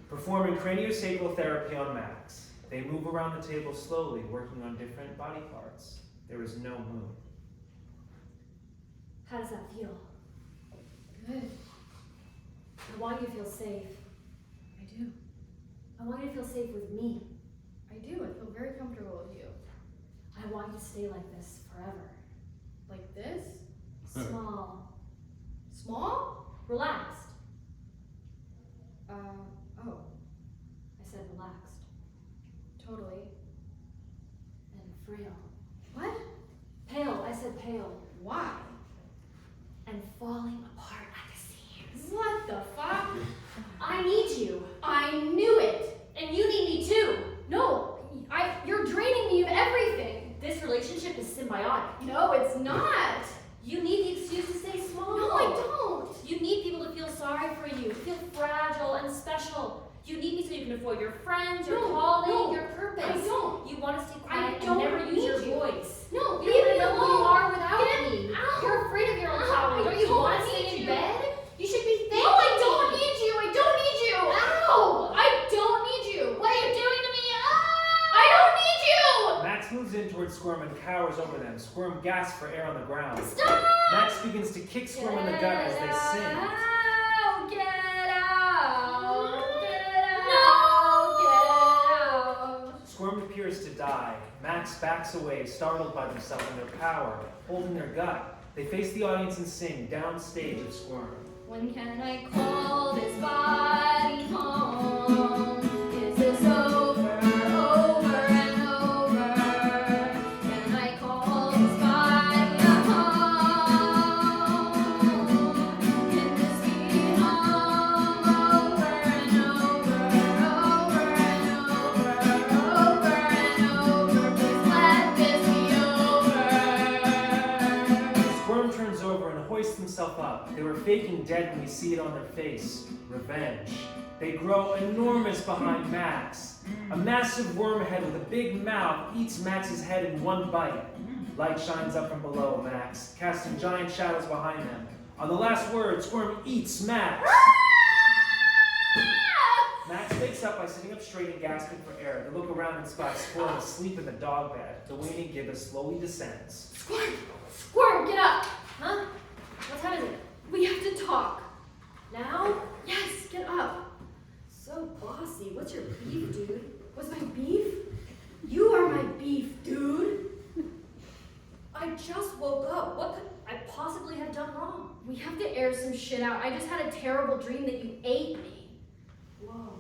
performing craniosacral therapy on Max. They move around the table slowly, working on different body parts. There is no moon. How does that feel? Good. I want you to feel safe. I do. I want you to feel safe with me. I do. I feel very comfortable with you. I want you to stay like this forever. Like this? Small. Small? Relaxed. Oh, I said relaxed. totally. And frail. What? Pale. I said pale. Why? And falling apart at the seams. What the fuck? I need you. I knew it! And you need me too. No, you're draining me of everything. This relationship is symbiotic. No, it's not. You need the excuse to stay small. No, I don't. You need people to feel sorry for you, feel fragile and special. You need me so you can avoid your friends, your calling, your purpose. I don't. You want to stay quiet and don't never use need your you. voice. No, You don't know who you alone. are without Get me. out. You're afraid of your own Ow, power. I Don't you don't want to need stay in you. bed? You should be thanking No, I don't me. need you. I don't need you. Ow! I don't need you. What are you doing to me? I don't need you. Max moves in towards Squirm and cowers over them. Squirm gasps for air on the ground. Stop! Max begins to kick Squirm in the gut as they sing. Get out! Get out! No! Get out! Squirm appears to die. Max backs away, startled by themselves and their power, holding their gut. They face the audience and sing, downstage of Squirm. When can I call this body home? Is this over and over? Can I call this body home? Can this be home over and over and over? Please let this be over. Squirm turns over and hoists himself up. They were faking dead when we see it on their face. Revenge. They grow enormous behind Max. A massive worm head with a big mouth eats Max's head in one bite. Light shines up from below Max, casting giant shadows behind them. On the last word, Squirm eats Max. Max wakes up by sitting up straight and gasping for air. They look around and spot Squirm asleep in the dog bed. The waning gibbous slowly descends. Squirm, get up! Huh? What time is it? We have to talk. Now? Yes, get up. So bossy. What's your beef, dude? Was my beef? You are my beef, dude. I just woke up. What could I possibly have done wrong? We have to air some shit out. I just had a terrible dream that you ate me. Whoa.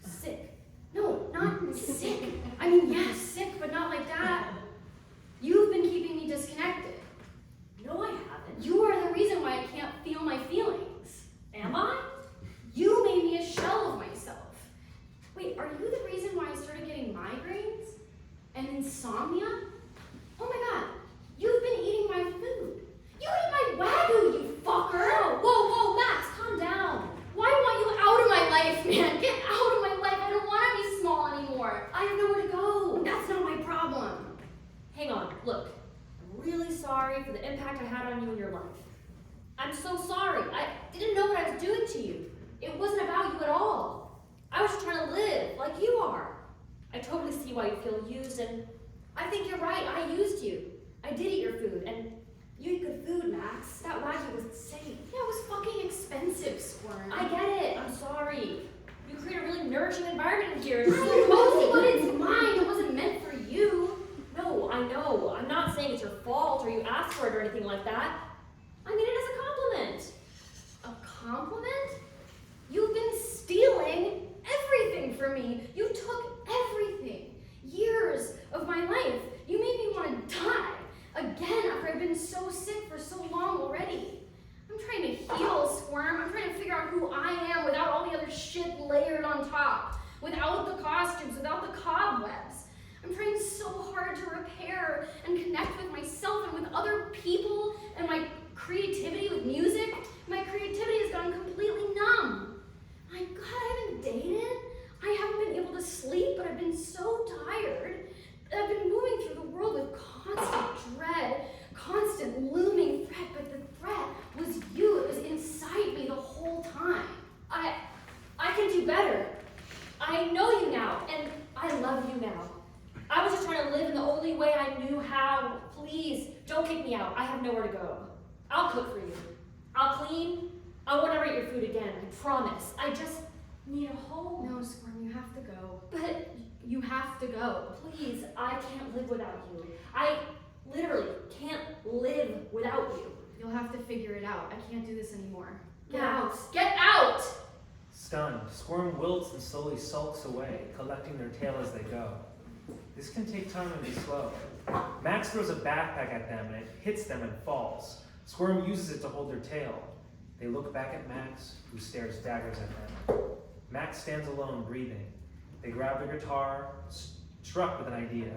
Sick. No, not sick. I mean, yeah, sick, but not like that. You've been keeping me disconnected. No, I haven't. You are the reason why I can't feel my feelings. Am I? You made me a shell of myself. Wait, are you the reason why I started getting migraines? And insomnia? Oh my god, you've been eating my food. You ate my Wagyu, you fucker! Whoa, Max, calm down. Why want you out of my life, man? Get out of my life. I don't want to be small anymore. I have nowhere to go. That's not my problem. Hang on, look. I'm really sorry for the impact I had on you in your life. I'm so sorry. I didn't know what I was doing to you. It wasn't about you at all. I was just trying to live like you are. I totally see why you feel used, and I think you're right. I used you. I did eat your food, and you eat good food, Max. That Wagyu was insane. Yeah, it was fucking expensive, Squirm. I get it. I'm sorry. You create a really nourishing environment in here. I know, but it's mine. It wasn't meant for you. No, I know. I'm not saying it's your fault or you asked for it or anything like that. I mean it as a compliment. A compliment? You've been stealing everything from me. You took everything. Years of my life. You made me want to die. Again, after I've been so sick for so long already. I'm trying to heal, Squirm. I'm trying to figure out who I am without all the other shit layered on top. Without the costumes, without the cobwebs. I'm trying so hard to repair and connect with myself and with other people and my creativity please, don't kick me out. I have nowhere to go. I'll cook for you. I'll clean. I won't ever eat your food again, I promise. I just need a home. No, Squirm, you have to go. But You have to go. please, I can't live without you. I literally can't live without you. You'll have to figure it out. I can't do this anymore. Get Max. out. Get out! Stunned, Squirm wilts and slowly sulks away, collecting their tail as they go. This can take time and be slow. Max throws a backpack at them and it hits them and falls. Squirm uses it to hold their tail. They look back at Max, who stares daggers at them. Max stands alone, breathing. They grab their guitar, struck with an idea.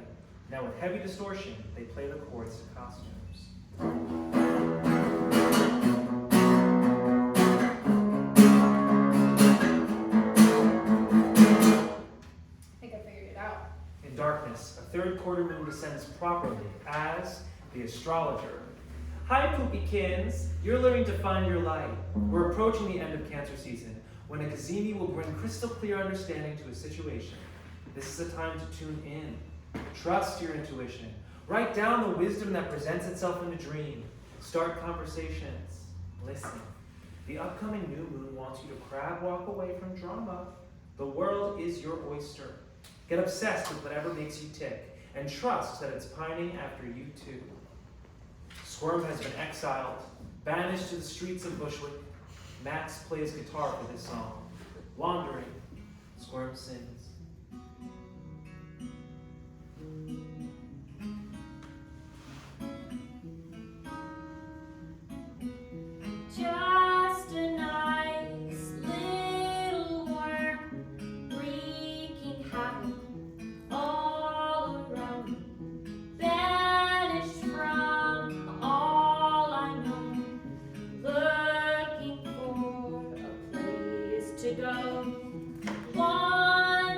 Now with heavy distortion, they play the chords to costumes. I think I figured it out. In darkness, a third quarter moon descends properly as the astrologer. Hi, Poopykins! You're learning to find your light. We're approaching the end of Cancer season, when a Kazemi will bring crystal clear understanding to a situation. This is a time to tune in. Trust your intuition. Write down the wisdom that presents itself in a dream. Start conversations. Listen. The upcoming new moon wants you to crab walk away from drama. The world is your oyster. Get obsessed with whatever makes you tick, and trust that it's pining after you too. Squirm has been exiled, banished to the streets of Bushwick. Max plays guitar for this song. Wandering, Squirm sings. Just a nice little worm wreaking havoc all around me. Banished from all I know, looking for a place to go. One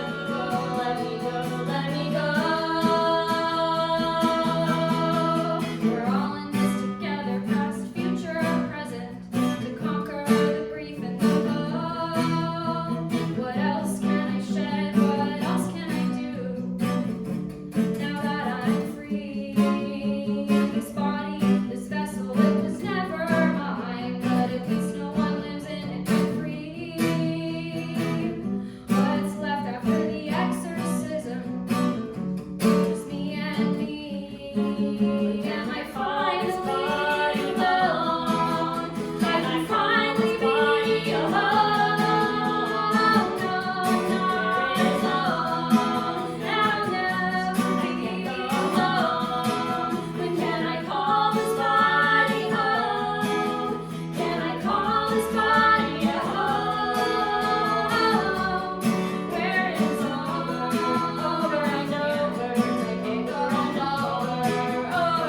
Oh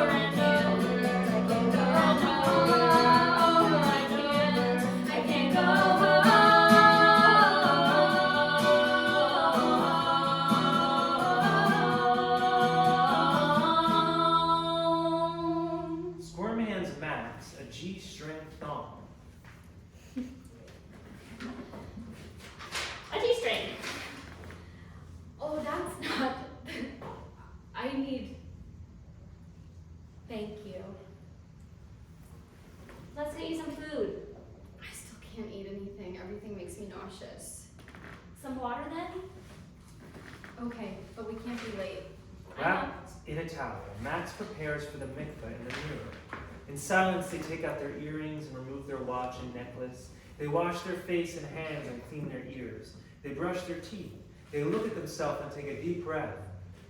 a G-string thong. A G-string. Oh, that's not. I need. Thank you. Let's get you some food. I still can't eat anything. Everything makes me nauseous. Some water then? Okay, but we can't be late. Wrapped in a towel, Max prepares for the mikveh in the mirror. In silence, they take out their earrings and remove their watch and necklace. They wash their face and hands and clean their ears. They brush their teeth. They look at themselves and take a deep breath.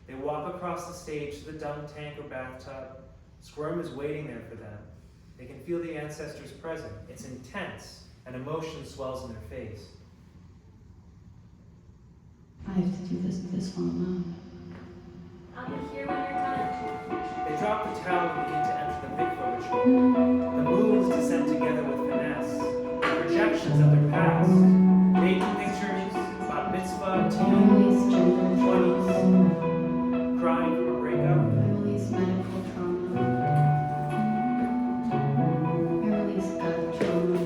They walk across the stage to the dung tank or bathtub. SQUIRM is waiting there for them. They can feel the ancestors present. It's intense, and emotion swells in their face. I have to do this one alone. I'll be here when you're done. They drop the towel and begin to enter the mikveh ritual. The moves descend together with finesse. Projections of their past. Baby pictures, bat mitzvah, I teen, release gender 20s, trauma. crying from a breakup. I release medical trauma. I release gut trauma.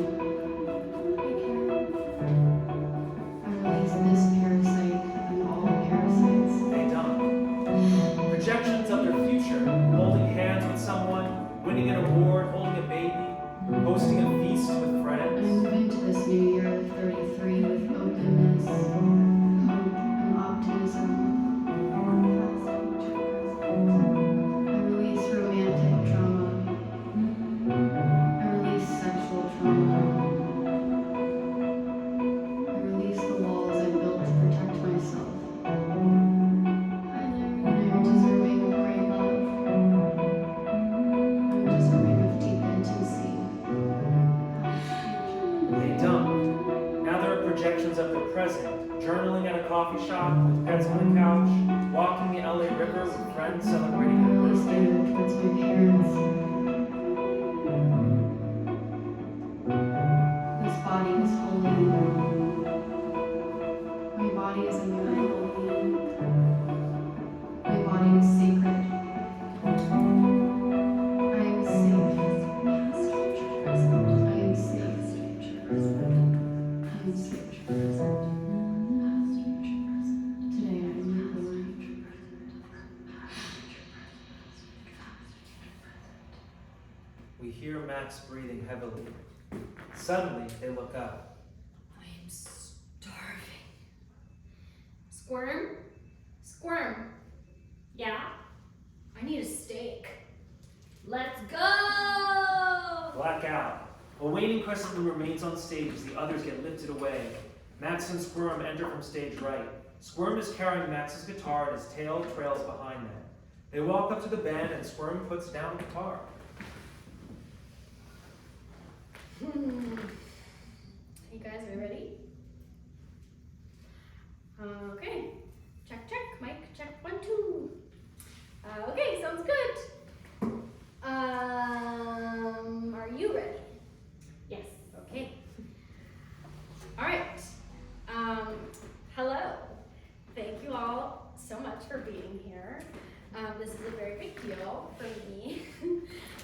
I release this parasite and all parasites. They dump. Projections of their future, holding hands with someone, winning an award, holding a baby, hosting a feast with I friends. move into this new year of 33 with openness, hope, and optimism. I release romantic trauma. I release sexual trauma. I release the walls I built to protect myself. I am deserving of great love. I'm deserving of deep intimacy. They dump. Now there are projections of their present, journaling at a coffee shop with pets on the couch, walking the LA River with friends celebrating I their release birthday. anger towards my parents. This body is holy. My body is a miracle. My body is sacred. I am safe. I am safe. I am safe. Today I am reborn. We hear Max breathing heavily. Suddenly, they look up. I am starving. SQUIRM? SQUIRM, Yeah? I need a steak. Let's go! Blackout. A waning crescent moon remains on stage as the others get lifted away. Max and SQUIRM enter from stage right. SQUIRM is carrying Max's guitar and his tail trails behind them. They walk up to the band and SQUIRM puts down the guitar. Hey guys, are we ready? Okay. Check, check. Mic, check. 1, 2. Okay, sounds good. Are you ready? Yes. Okay. All right. Hello. Thank you all so much for being here. This is a very big deal for me.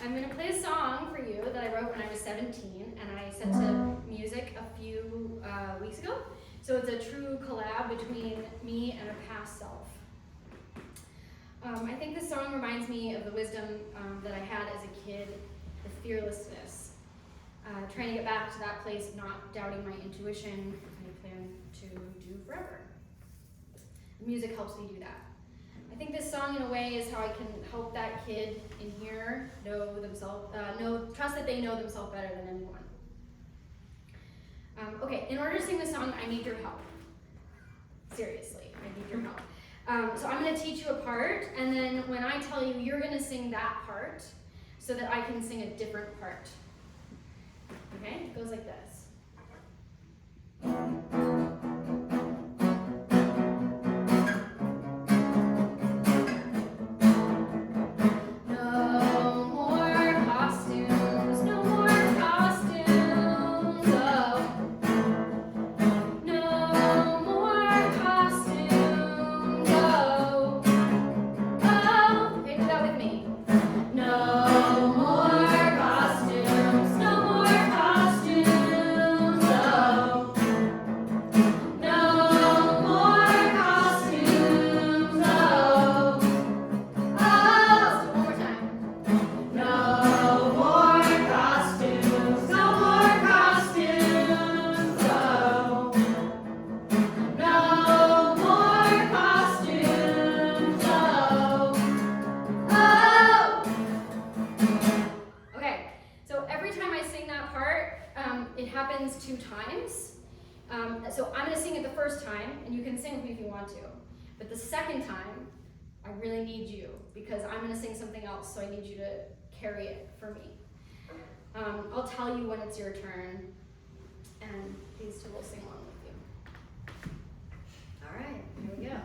I'm going to play a song for you that I wrote when I was 17 and I set to music a few weeks ago. So it's a true collab between me and a past self. I think this song reminds me of the wisdom that I had as a kid, the fearlessness, trying to get back to that place of not doubting my intuition and I plan to do forever. Music helps me do that. I think this song, in a way, is how I can help that kid in here know themselves, trust that they know themselves better than anyone. Okay, in order to sing this song, I need your help. Seriously, I need your help. So I'm going to teach you a part, and then when I tell you, you're going to sing that part so that I can sing a different part. Okay, it goes like this. No more costumes. lines 2 times. So I'm going to sing it the first time, and you can sing with me if you want to. But the second time, I really need you, because I'm going to sing something else, so I need you to carry it for me. I'll tell you when it's your turn, and these two will sing along with you. All right, here we go.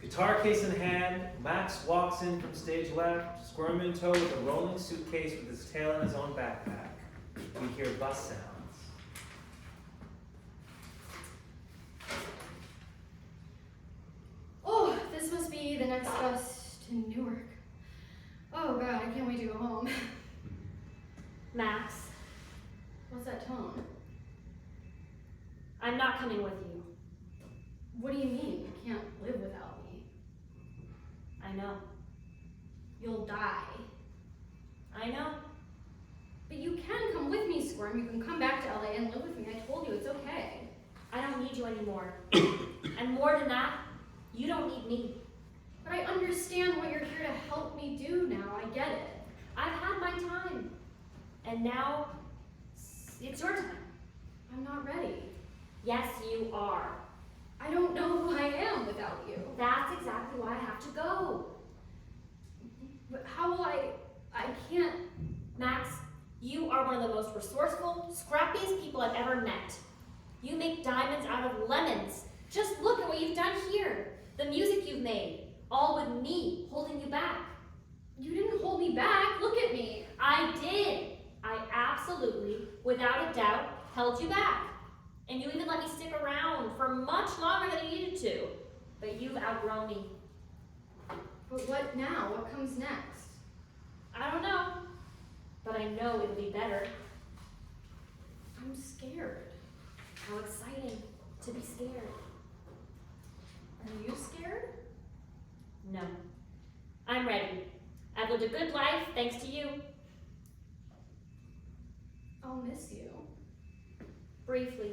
Guitar case in hand, Max walks in from stage left, squirm in tow with a rolling suitcase with his tail in his own backpack. We hear bus sounds. Oh, this must be the next bus to Newark. Oh God, I can't wait to go home. Max, What's that tone? I'm not coming with you. What do you mean? You can't live without me. I know. You'll die. I know. But you can come with me, Squirm. You can come back to LA and live with me. I told you, it's okay. I don't need you anymore. And more than that, you don't need me. But I understand what you're here to help me do now. I get it. I've had my time. And now, it's your time. I'm not ready. Yes, you are. I don't know who I am without you. That's exactly why I have to go. But how will I can't. Max, you are one of the most resourceful, scrappiest people I've ever met. You make diamonds out of lemons. Just look at what you've done here. The music you've made, all with me holding you back. You didn't hold me back. Look at me. I did. I absolutely, without a doubt, held you back. And you even let me stick around for much longer than you needed to. But you've outgrown me. But what now? What comes next? I don't know, but I know it'll be better. I'm scared. How exciting to be scared. Are you scared? No, I'm ready. I've lived a good life thanks to you. I'll miss you. Briefly.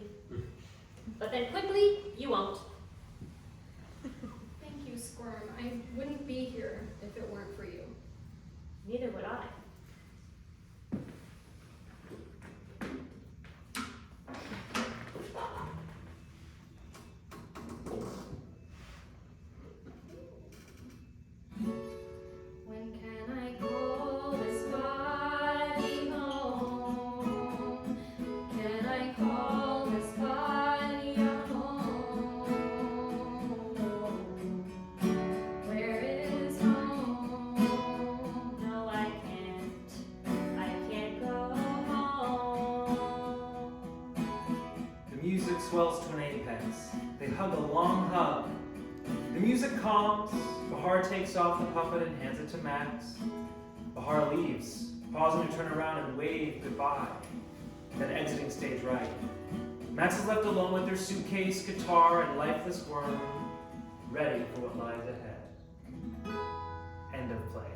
But then quickly, you won't. Thank you, Squirm. I wouldn't be here if it weren't for you. Neither would I. When can I call this body home? Can I call this body a home? Where is home? No, I can't. I can't go home. The music swells to an apex. They hug a long hug. The music calms. Bahar takes off the puppet and hands it to Max. Bahar leaves, pausing to turn around and wave goodbye, then exiting stage right. Max is left alone with their suitcase, guitar, and lifeless worm, ready for what lies ahead. End of play.